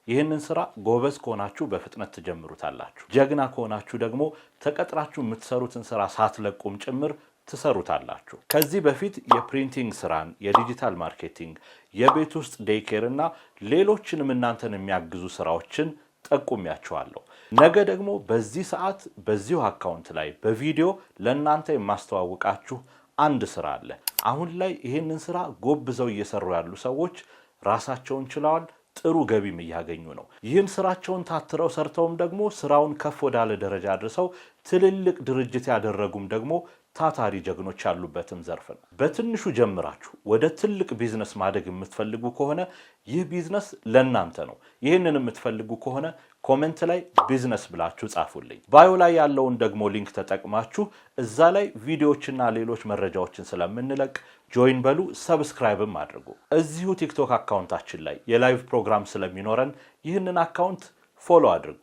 ይህንን ስራ ጎበዝ ከሆናችሁ በፍጥነት ትጀምሩታላችሁ። ጀግና ከሆናችሁ ደግሞ ተቀጥራችሁ የምትሰሩትን ስራ ሳትለቁም ጭምር ትሰሩታላችሁ። ከዚህ በፊት የፕሪንቲንግ ስራን፣ የዲጂታል ማርኬቲንግ፣ የቤት ውስጥ ዴይኬር እና ሌሎችንም እናንተን የሚያግዙ ስራዎችን ጠቁሚያችኋለሁ። ነገ ደግሞ በዚህ ሰዓት በዚሁ አካውንት ላይ በቪዲዮ ለእናንተ የማስተዋወቃችሁ አንድ ስራ አለ። አሁን ላይ ይህንን ስራ ጎብዘው እየሰሩ ያሉ ሰዎች ራሳቸውን ችለዋል፣ ጥሩ ገቢም እያገኙ ነው። ይህን ስራቸውን ታትረው ሰርተውም ደግሞ ስራውን ከፍ ወዳለ ደረጃ አድርሰው ትልልቅ ድርጅት ያደረጉም ደግሞ ታታሪ ጀግኖች ያሉበትም ዘርፍ ነው። በትንሹ ጀምራችሁ ወደ ትልቅ ቢዝነስ ማደግ የምትፈልጉ ከሆነ ይህ ቢዝነስ ለእናንተ ነው። ይህንን የምትፈልጉ ከሆነ ኮሜንት ላይ ቢዝነስ ብላችሁ ጻፉልኝ። ባዮ ላይ ያለውን ደግሞ ሊንክ ተጠቅማችሁ እዛ ላይ ቪዲዮዎችና ሌሎች መረጃዎችን ስለምንለቅ ጆይን በሉ፣ ሰብስክራይብም አድርጉ። እዚሁ ቲክቶክ አካውንታችን ላይ የላይቭ ፕሮግራም ስለሚኖረን ይህንን አካውንት ፎሎ አድርጉ።